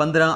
15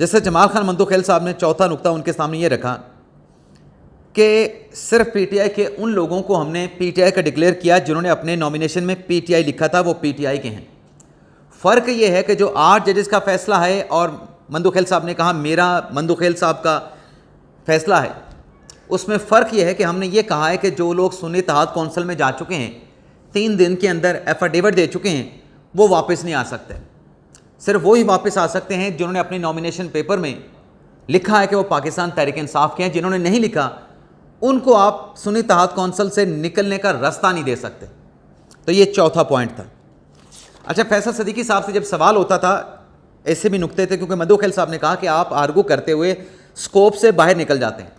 جیسے جمال خان مندوخیل صاحب نے چوتھا نقطہ ان کے سامنے یہ رکھا کہ صرف پی ٹی آئی کے ان لوگوں کو ہم نے پی ٹی آئی کا ڈکلیئر کیا جنہوں نے اپنے نامینیشن میں پی ٹی آئی لکھا تھا، وہ پی ٹی آئی کے ہیں۔ فرق یہ ہے کہ جو 8 ججز کا فیصلہ ہے اور مندوخیل صاحب نے کہا میرا مندوخیل صاحب کا فیصلہ ہے، اس میں فرق یہ ہے کہ ہم نے یہ کہا ہے کہ جو لوگ سنی اتحاد کونسل میں جا چکے ہیں، 3 دن کے اندر ایفیڈیوٹ دے چکے ہیں، وہ واپس نہیں آ سکتے۔ صرف وہی واپس آ سکتے ہیں جنہوں نے اپنے نامینیشن پیپر میں لکھا ہے کہ وہ پاکستان تحریک انصاف کے ہیں۔ جنہوں نے نہیں لکھا ان کو آپ سنی اتحاد کونسل سے نکلنے کا راستہ نہیں دے سکتے۔ تو یہ چوتھا پوائنٹ تھا۔ اچھا، فیصل صدیقی صاحب سے جب سوال ہوتا تھا، ایسے بھی نکتے تھے کیونکہ مندوخیل صاحب نے کہا کہ آپ آرگو کرتے ہوئے سکوپ سے باہر نکل جاتے ہیں،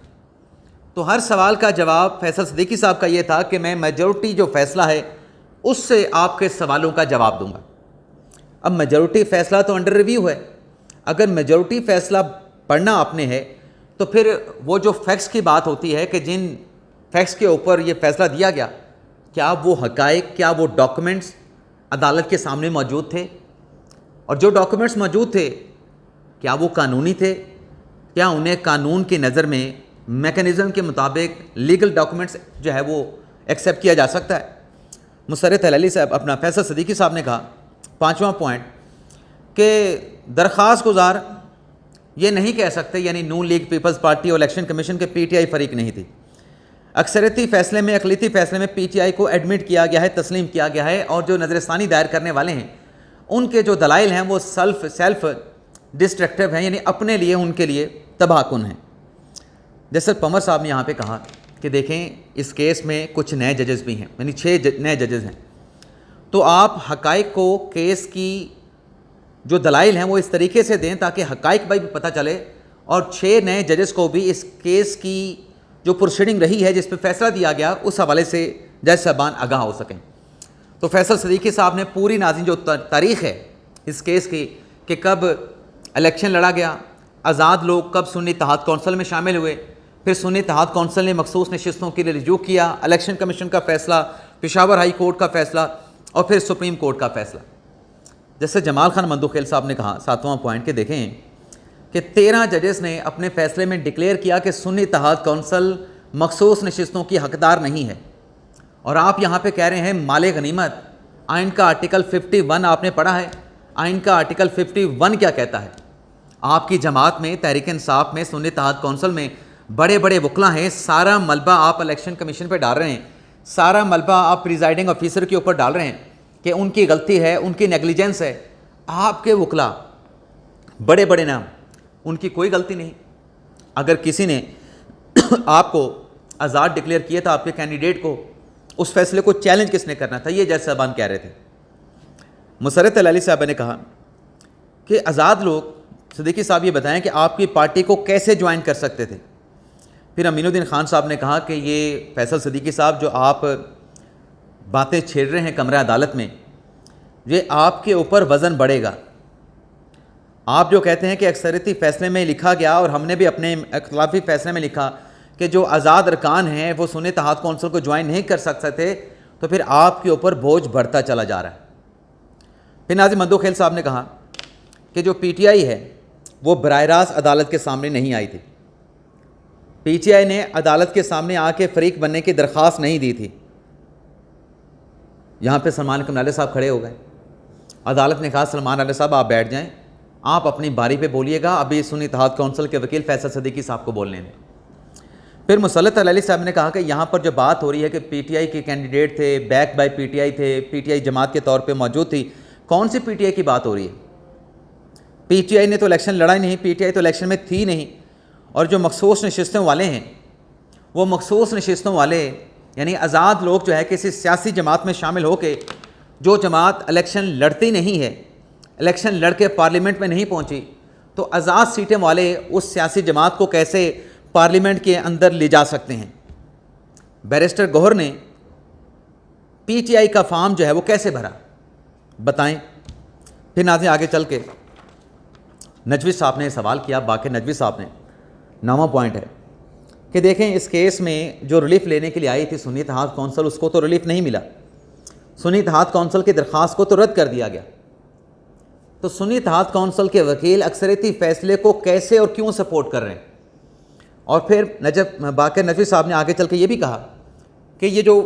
تو ہر سوال کا جواب فیصل صدیقی صاحب کا یہ تھا کہ میں میجورٹی جو فیصلہ ہے اس سے آپ کے سوالوں کا جواب دوں گا۔ اب میجورٹی فیصلہ تو انڈر ریویو ہے، اگر میجورٹی فیصلہ پڑھنا آپ نے ہے تو پھر وہ جو فیکٹس کی بات ہوتی ہے کہ جن فیکٹس کے اوپر یہ فیصلہ دیا گیا، کیا وہ حقائق، کیا وہ ڈاکومنٹس عدالت کے سامنے موجود تھے، اور جو ڈاکومنٹس موجود تھے کیا وہ قانونی تھے، کیا انہیں قانون کی نظر میں میکانزم کے مطابق لیگل ڈاکومنٹس جو ہے وہ ایکسیپٹ کیا جا سکتا ہے۔ مسرت ہلالی صاحب اپنا فیصل صدیقی صاحب نے کہا 5واں پوائنٹ کہ درخواست گزار یہ نہیں کہہ سکتے، یعنی نون لیگ، پیپلز پارٹی اور الیکشن کمیشن کے پی ٹی آئی فریق نہیں تھی۔ اکثریتی فیصلے میں، اقلیتی فیصلے میں پی ٹی آئی کو ایڈمٹ کیا گیا ہے، تسلیم کیا گیا ہے، اور جو نظر ثانی دائر کرنے والے ہیں ان کے جو دلائل ہیں وہ سیلف ڈسٹرکٹیو ہیں، یعنی اپنے لیے، ان کے لیے تباہ کن ہیں۔ جیسے پمر صاحب نے یہاں پہ کہا کہ دیکھیں اس کیس میں کچھ نئے ججز بھی ہیں، یعنی 6 نئے ججز ہیں، تو آپ حقائق کو، کیس کی جو دلائل ہیں وہ اس طریقے سے دیں تاکہ حقائق بھی پتہ چلے، اور 6 نئے ججز کو بھی اس کیس کی جو پروسیڈنگ رہی ہے، جس پہ فیصلہ دیا گیا، اس حوالے سے جج صاحبان آگاہ ہو سکیں۔ تو فیصل صدیقی صاحب نے پوری ناظرین جو تاریخ ہے اس کیس کی کہ کب الیکشن لڑا گیا، آزاد لوگ کب سنی اتحاد کونسل میں شامل ہوئے، پھر سنی اتحاد کونسل نے مخصوص نشستوں کے لیے رجوع کیا، الیکشن کمیشن کا فیصلہ، پشاور ہائی کورٹ کا فیصلہ، اور پھر سپریم کورٹ کا فیصلہ۔ جیسے جمال خان مندوخیل صاحب نے کہا 7واں پوائنٹ کہ دیکھیں کہ 13 ججز نے اپنے فیصلے میں ڈکلیئر کیا کہ سنی اتحاد کونسل مخصوص نشستوں کی حقدار نہیں ہے، اور آپ یہاں پہ کہہ رہے ہیں مال غنیمت۔ آئین کا آرٹیکل 51 آپ نے پڑھا ہے، آئین کا آرٹیکل 51 کیا کہتا ہے؟ آپ کی جماعت میں، تحریک انصاف میں، سنی اتحاد کونسل میں بڑے بڑے وکلا ہیں، سارا ملبہ آپ الیکشن کمیشن پہ ڈال رہے ہیں، سارا ملبہ آپ پریزائڈنگ آفیسر کے اوپر ڈال رہے ہیں کہ ان کی غلطی ہے، ان کی نیگلیجنس ہے۔ آپ کے وکلا بڑے بڑے نام، ان کی کوئی غلطی نہیں۔ اگر کسی نے آپ کو آزاد ڈکلیئر کیا تھا، آپ کے کینڈیڈیٹ کو، اس فیصلے کو چیلنج کس نے کرنا تھا؟ یہ جج صاحبان کہہ رہے تھے۔ مسرت ہلالی صاحبہ نے کہا کہ آزاد لوگ، صدیقی صاحب یہ بتائیں کہ آپ کی پارٹی کو کیسے جوائن کر سکتے تھے؟ پھر امین الدین خان صاحب نے کہا کہ یہ فیصل صدیقی صاحب جو آپ باتیں چھیڑ رہے ہیں کمرہ عدالت میں، یہ آپ کے اوپر وزن بڑھے گا۔ آپ جو کہتے ہیں کہ اکثریتی فیصلے میں لکھا گیا، اور ہم نے بھی اپنے اختلافی فیصلے میں لکھا کہ جو آزاد ارکان ہیں وہ سنی اتحاد کونسل کو جوائن نہیں کر سکتے تھے، تو پھر آپ کے اوپر بوجھ بڑھتا چلا جا رہا ہے۔ پھر ناظم مندوخیل صاحب نے کہا کہ جو پی ٹی آئی ہے وہ براہ راست عدالت کے سامنے نہیں آئی تھی، پی ٹی آئی نے عدالت کے سامنے آ کے فریق بننے کی درخواست نہیں دی تھی۔ یہاں پہ سلمان کمنالے صاحب کھڑے ہو گئے، عدالت نے کہا سلمان علیہ صاحب آپ بیٹھ جائیں، آپ اپنی باری پہ بولیے گا، ابھی سنی اتحاد کونسل کے وکیل فیصل صدیقی صاحب کو بولنے دیں۔ پھر مسلط ہلالی صاحب نے کہا کہ یہاں پر جو بات ہو رہی ہے کہ پی ٹی آئی کے کینڈیڈیٹ تھے، back by P T I تھے، پی ٹی آئی جماعت کے طور پہ موجود تھی، کون سی پی ٹی آئی کی بات ہو رہی ہے؟ پی ٹی آئی نے تو الیکشن لڑا ہی نہیں، پی ٹی آئی تو الیکشن میں تھی نہیں، اور جو مخصوص نشستوں والے ہیں وہ مخصوص نشستوں والے یعنی آزاد لوگ جو ہے کسی سیاسی جماعت میں شامل ہو کے، جو جماعت الیکشن لڑتی نہیں ہے، الیکشن لڑ کے پارلیمنٹ میں نہیں پہنچی، تو آزاد سیٹیں والے اس سیاسی جماعت کو کیسے پارلیمنٹ کے اندر لے جا سکتے ہیں؟ بیرسٹر گوہر نے پی ٹی آئی کا فارم جو ہے وہ کیسے بھرا، بتائیں۔ پھر ناظرین آگے چل کے نجوی صاحب نے سوال کیا، باقی نجوی صاحب نے 9واں پوائنٹ ہے کہ دیکھیں اس کیس میں جو ریلیف لینے کے لیے آئی تھی سنی اتحاد کونسل، اس کو تو ریلیف نہیں ملا، سنی اتحاد کونسل کی درخواست کو تو رد کر دیا گیا۔ تو سنی اتحاد کونسل کے وکیل اکثریتی فیصلے کو کیسے اور کیوں سپورٹ کر رہے ہیں؟ اور پھر باقر نجوی صاحب نے آگے چل کے یہ بھی کہا کہ یہ جو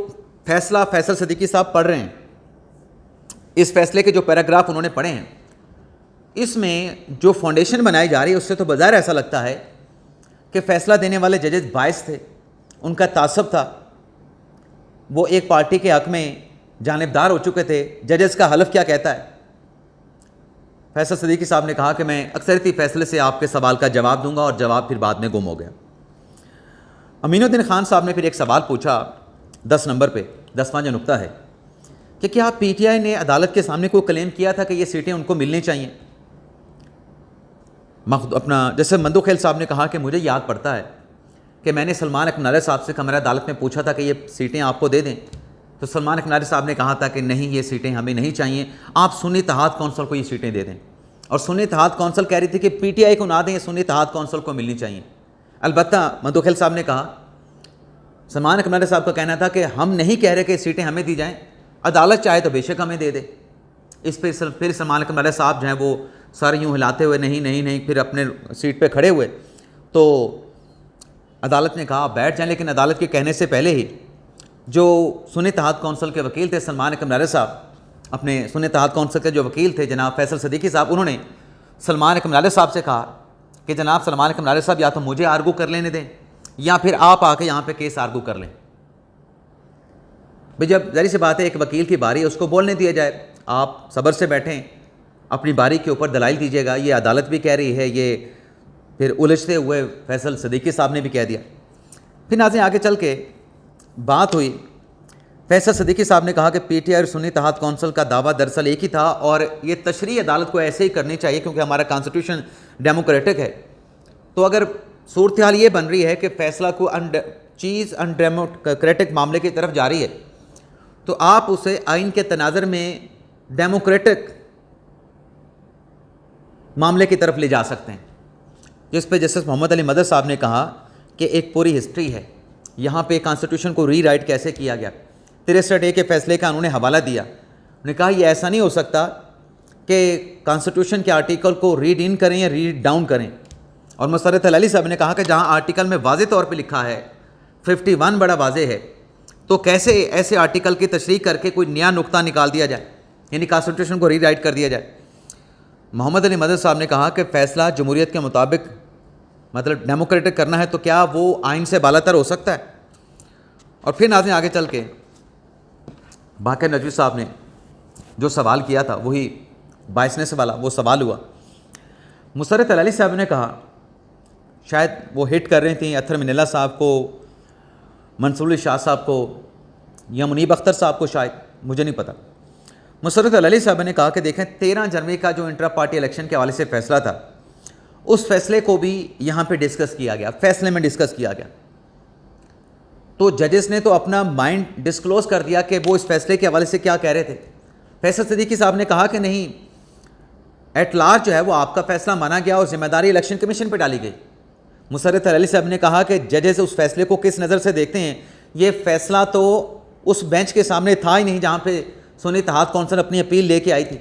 فیصلہ فیصل صدیقی صاحب پڑھ رہے ہیں، اس فیصلے کے جو پیراگراف انہوں نے پڑھے ہیں، اس میں جو فاؤنڈیشن بنائی جا رہی ہے اس سے تو بظاہر ایسا لگتا ہے کہ فیصلہ دینے والے ججز باعث تھے، ان کا تعصب تھا، وہ ایک پارٹی کے حق میں جانبدار ہو چکے تھے۔ ججز کا حلف کیا کہتا ہے؟ فیصل صدیقی صاحب نے کہا کہ میں اکثریتی فیصلے سے آپ کے سوال کا جواب دوں گا، اور جواب پھر بعد میں گم ہو گیا۔ امین الدین خان صاحب نے پھر ایک سوال پوچھا 10 نمبر پہ، 10واں جو نقطہ ہے، کہ کیا پی ٹی آئی نے عدالت کے سامنے کوئی کلیم کیا تھا کہ یہ سیٹیں ان کو ملنی چاہیے؟ جیسے مندو خیل صاحب نے کہا کہ مجھے یاد پڑتا ہے کہ میں نے سلمان اکمنالے صاحب سے کمرہ عدالت میں پوچھا تھا کہ یہ سیٹیں آپ کو دے دیں، تو سلمان اکمنالے صاحب نے کہا تھا کہ نہیں، یہ سیٹیں ہمیں نہیں چاہیے، آپ سنی اتحاد کونسل کو یہ سیٹیں دے دیں۔ اور سنی اتحاد کونسل کہہ رہی تھی کہ پی ٹی آئی کو نہ دیں، یہ سنی اتحاد کونسل کو ملنی چاہیے۔ البتہ مندو خیل صاحب نے کہا، سلمان اکمنالے صاحب کا کہنا تھا کہ ہم نہیں کہہ رہے کہ سیٹیں ہمیں دی جائیں، عدالت چاہے تو بے شک ہمیں دے دے۔ اس پہ پھر سلمان اکمنالے صاحب جو ہیں وہ سارے یوں ہلاتے ہوئے نہیں نہیں نہیں، پھر اپنے سیٹ پہ کھڑے ہوئے، تو عدالت نے کہا بیٹھ جائیں، لیکن عدالت کے کہنے سے پہلے ہی جو سنی اتحاد کونسل کے وکیل تھے سلمان اکمنالے صاحب، اپنے سنی اتحاد کونسل کے جو وکیل تھے جناب فیصل صدیقی صاحب، انہوں نے سلمان اکمنالے صاحب سے کہا کہ جناب سلمان اکمنالے صاحب، یا تو مجھے آرگو کر لینے دیں یا پھر آپ آ کے یہاں پہ کیس آرگو کر لیں۔ بھئی جب ظاہر سی بات ہے ایک وکیل کی باری ہے، اس کو بولنے دیا جائے، آپ صبر سے بیٹھیں، اپنی باری کے اوپر دلائل دیجیے گا، یہ عدالت بھی کہہ رہی ہے، یہ پھر الجھتے ہوئے فیصل صدیقی صاحب نے بھی کہہ دیا۔ پھر ناظرین آگے چل کے بات ہوئی، فیصل صدیقی صاحب نے کہا کہ پی ٹی آئی اور سنی اتحاد کونسل کا دعویٰ دراصل ایک ہی تھا، اور یہ تشریح عدالت کو ایسے ہی کرنی چاہیے کیونکہ ہمارا کانسٹیٹیوشن ڈیموکریٹک ہے۔ تو اگر صورتحال یہ بن رہی ہے کہ فیصلہ کو چیز ڈیموکریٹک معاملے کی طرف جا رہی ہے، تو آپ اسے آئین کے تناظر میں ڈیموکریٹک معاملے کی طرف لے جا سکتے ہیں، جس پہ جسٹس محمد علی مدد صاحب نے کہا کہ ایک پوری ہسٹری ہے، یہاں پہ کانسٹیٹیوشن کو ری رائٹ کیسے کیا گیا۔ 63A کے فیصلے کا انہوں نے حوالہ دیا، انہوں نے کہا یہ ایسا نہیں ہو سکتا کہ کانسٹیٹیوشن کے آرٹیکل کو ریڈ ان کریں یا ریڈ ڈاؤن کریں۔ اور مسرت علی صاحب نے کہا کہ جہاں آرٹیکل میں واضح طور پہ لکھا ہے 51 بڑا واضح ہے، تو کیسے ایسے آرٹیکل کی تشریح کر کے کوئی نیا نقطہ نکال دیا جائے، یعنی کانسٹیٹیوشن کو ری رائٹ کر دیا جائے۔ محمد علی مدد صاحب نے کہا کہ فیصلہ جمہوریت کے مطابق مطلب ڈیموکریٹک کرنا ہے تو کیا وہ آئین سے بالاتر ہو سکتا ہے؟ اور پھر ناظرین آگے چل کے باقر نجوی صاحب نے جو سوال کیا تھا وہی 22 والا وہ سوال ہوا۔ مسرت علی صاحب نے کہا، شاید وہ ہٹ کر رہی تھیں اطہر مناللہ صاحب کو، منصور علی شاہ صاحب کو یا منیب اختر صاحب کو، شاید مجھے نہیں پتہ۔ مسرت علی صاحب نے کہا کہ دیکھیں 13 جنوری کا جو انٹرا پارٹی الیکشن کے حوالے سے فیصلہ تھا، اس فیصلے کو بھی یہاں پہ ڈسکس کیا گیا، فیصلے میں ڈسکس کیا گیا، تو ججز نے تو اپنا مائنڈ ڈسکلوز کر دیا کہ وہ اس فیصلے کے حوالے سے کیا کہہ رہے تھے۔ فیصل صدیقی صاحب نے کہا کہ نہیں، ایٹ لارج جو ہے وہ آپ کا فیصلہ مانا گیا اور ذمہ داری الیکشن کمیشن پہ ڈالی گئی۔ مسرت علی صاحب نے کہا کہ ججز اس فیصلے کو کس نظر سے دیکھتے ہیں، یہ فیصلہ تو اس بینچ کے سامنے تھا ہی نہیں جہاں پہ سنی اتحاد کونسل اپنی اپیل لے کے آئی تھی،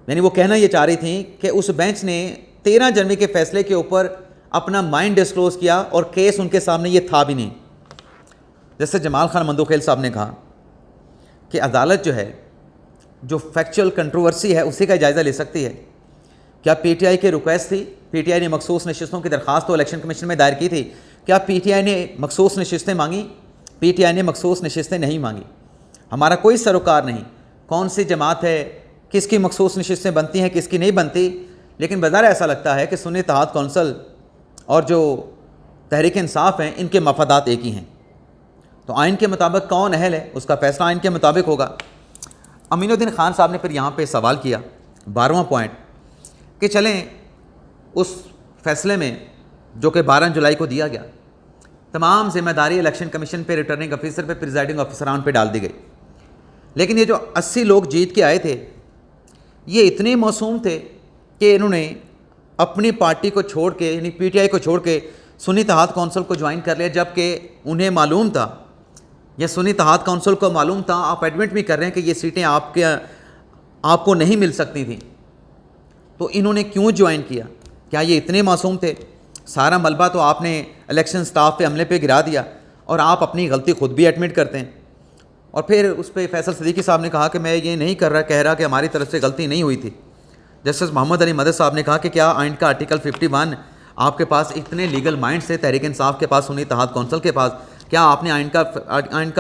یعنی وہ کہنا یہ چاہ رہی تھیں کہ اس بینچ نے 13 جنوری کے فیصلے کے اوپر اپنا مائنڈ ڈسکلوز کیا اور کیس ان کے سامنے یہ تھا بھی نہیں۔ جیسے جمال خان مندوخیل صاحب نے کہا کہ عدالت جو ہے جو فیکچوئل کنٹروورسی ہے اسی کا جائزہ لے سکتی ہے۔ کیا پی ٹی آئی کی ریکویسٹ تھی؟ پی ٹی آئی نے مخصوص نشستوں کی درخواست تو الیکشن کمیشن میں دائر کی تھی، کیا پی ٹی آئی نے مخصوص نشستیں مانگی؟ پی ٹی آئی نے مخصوص نشستیں نہیں مانگی۔ ہمارا کوئی سروکار نہیں کون سی جماعت ہے، کس کی مخصوص نشستیں بنتی ہیں کس کی نہیں بنتی، لیکن بظاہر ایسا لگتا ہے کہ سنی اتحاد کونسل اور جو تحریک انصاف ہیں ان کے مفادات ایک ہی ہیں، تو آئین کے مطابق کون اہل ہے اس کا فیصلہ آئین کے مطابق ہوگا۔ امین الدین خان صاحب نے پھر یہاں پہ سوال کیا 12واں پوائنٹ کہ چلیں اس فیصلے میں جو کہ 12 جولائی کو دیا گیا، تمام ذمہ داری الیکشن کمیشن پہ، ریٹرننگ آفیسر پہ، پریزائڈنگ آفیسران پہ ڈال دی گئی، لیکن یہ جو 80 لوگ جیت کے آئے تھے یہ اتنے معصوم تھے کہ انہوں نے اپنی پارٹی کو چھوڑ کے یعنی پی ٹی آئی کو چھوڑ کے سنی اتحاد کونسل کو جوائن کر لیا، جبکہ انہیں معلوم تھا یا سنی اتحاد کونسل کو معلوم تھا، آپ ایڈمٹ بھی کر رہے ہیں کہ یہ سیٹیں آپ کو نہیں مل سکتی تھیں، تو انہوں نے کیوں جوائن کیا؟ کیا یہ اتنے معصوم تھے؟ سارا ملبہ تو آپ نے الیکشن سٹاف پہ عملے پہ گرا دیا اور آپ اپنی غلطی خود بھی ایڈمٹ کرتے ہیں. اور پھر اس پہ فیصل صدیقی صاحب نے کہا کہ میں یہ نہیں کہہ رہا کہ ہماری طرف سے غلطی نہیں ہوئی تھی. جسٹس محمد علی مدد صاحب نے کہا کہ کیا آئین کا آرٹیکل 51 آپ کے پاس اتنے لیگل مائنڈ سے تحریک انصاف کے پاس، سنی اتحاد کونسل کے پاس، کیا آپ نے آئین کا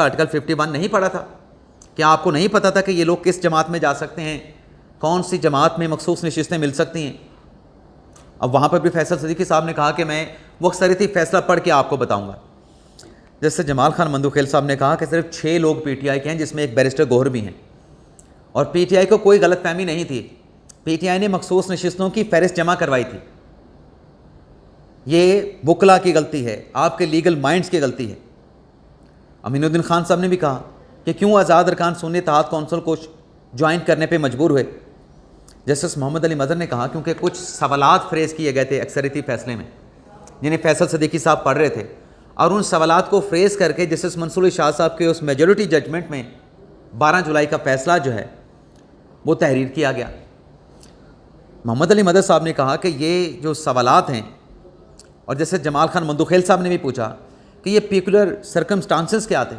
آرٹیکل 51 نہیں پڑھا تھا؟ کیا آپ کو نہیں پتہ تھا کہ یہ لوگ کس جماعت میں جا سکتے ہیں، کون سی جماعت میں مخصوص نشستیں مل سکتی ہیں؟ اب وہاں پر بھی فیصل صدیقی صاحب نے کہا کہ میں وہ اکثریتی فیصلہ پڑھ کے آپ کو بتاؤں گا. جیسے جمال خان مندوخیل صاحب نے کہا کہ صرف 6 لوگ پی ٹی آئی کے ہیں، جس میں ایک بیرسٹر گوہر بھی ہیں، اور پی ٹی آئی کو کوئی غلط فہمی نہیں تھی. پی ٹی آئی نے مخصوص نشستوں کی فہرست جمع کروائی تھی. یہ وکلا کی غلطی ہے، آپ کے لیگل مائنڈز کی غلطی ہے. امین الدین خان صاحب نے بھی کہا کہ کیوں آزاد ارکان سنی اتحاد کونسل کو جوائن کرنے پہ مجبور ہوئے. جسٹس محمد علی مظہر نے کہا کیونکہ کچھ سوالات فریز کیے گئے تھے اکثریتی فیصلے میں، جنہیں فیصل صدیقی صاحب پڑھ رہے تھے، اور ان سوالات کو فریز کر کے جسٹس منصور علی شاہ صاحب کے اس میجورٹی ججمنٹ میں 12 جولائی کا فیصلہ جو ہے وہ تحریر کیا گیا. محمد علی مدد صاحب نے کہا کہ یہ جو سوالات ہیں، اور جیسے جمال خان مندوخیل صاحب نے بھی پوچھا کہ یہ پیکولر سرکمسٹانسز کیا تھے،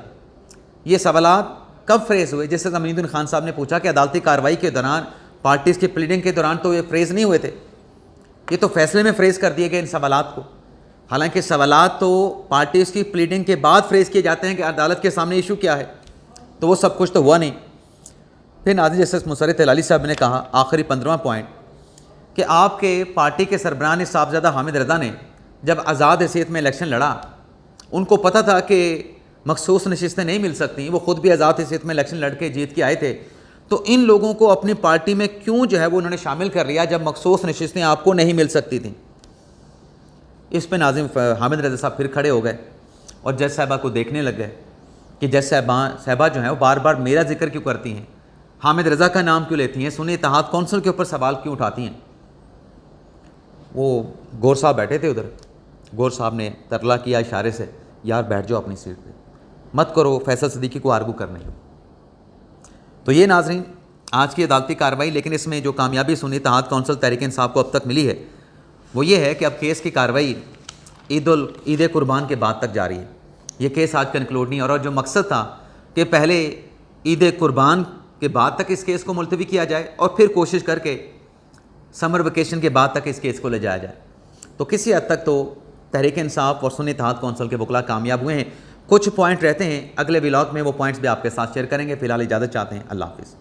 یہ سوالات کب فریز ہوئے. جیسے امین الدین خان صاحب نے پوچھا کہ عدالتی کارروائی کے دوران، پارٹیز کی پلیڈنگ کے دوران تو یہ فریز نہیں ہوئے تھے، یہ تو فیصلے میں فریز کر دیے گئے ان سوالات کو. حالانکہ سوالات تو پارٹیز کی پلیڈنگ کے بعد فریز کیے جاتے ہیں کہ عدالت کے سامنے ایشو کیا ہے، تو وہ سب کچھ تو ہوا نہیں. پھر ناظرین جسٹس مسرت ہلالی صاحب نے کہا آخری 15واں پوائنٹ کہ آپ کے پارٹی کے سربراہ صاحبزادہ حامد رضا نے جب آزاد حیثیت میں الیکشن لڑا، ان کو پتہ تھا کہ مخصوص نشستیں نہیں مل سکتی، وہ خود بھی آزاد حیثیت میں الیکشن لڑ کے جیت کے آئے تھے، تو ان لوگوں کو اپنی پارٹی میں کیوں جو ہے وہ انہوں نے شامل کر لیا جب مخصوص نشستیں آپ کو نہیں مل سکتی تھیں. اس پہ ناظرین حامد رضا صاحب پھر کھڑے ہو گئے اور جج صاحبہ کو دیکھنے لگ گئے کہ جج صاحبہ جو ہیں وہ بار بار میرا ذکر کیوں کرتی ہیں، حامد رضا کا نام کیوں لیتی ہیں، سنی اتحاد کونسل کے اوپر سوال کیوں اٹھاتی ہیں. وہ گور صاحب بیٹھے تھے ادھر، گور صاحب نے ترلا کیا اشارے سے، یار بیٹھ جاؤ اپنی سیٹ پہ، مت کرو فیصل صدیقی کو آرگو کرنے. تو یہ ناظرین آج کی عدالتی کارروائی. لیکن اس میں جو کامیابی سنی اتحاد کونسل تحریک انصاف کو اب تک ملی ہے وہ یہ ہے کہ اب کیس کی کارروائی عید قربان کے بعد تک جاری ہے. یہ کیس آج کنکلوڈ نہیں، اور جو مقصد تھا کہ پہلے عید قربان کے بعد تک اس کیس کو ملتوی کیا جائے اور پھر کوشش کر کے سمر ویکیشن کے بعد تک اس کیس کو لے جایا جائے. تو کسی حد تک تو تحریک انصاف اور سنی اتحاد کونسل کے وکلا کامیاب ہوئے ہیں. کچھ پوائنٹ رہتے ہیں، اگلے ولاگ میں وہ پوائنٹس بھی آپ کے ساتھ شیئر کریں گے. فی الحال اجازت چاہتے ہیں، اللہ حافظ.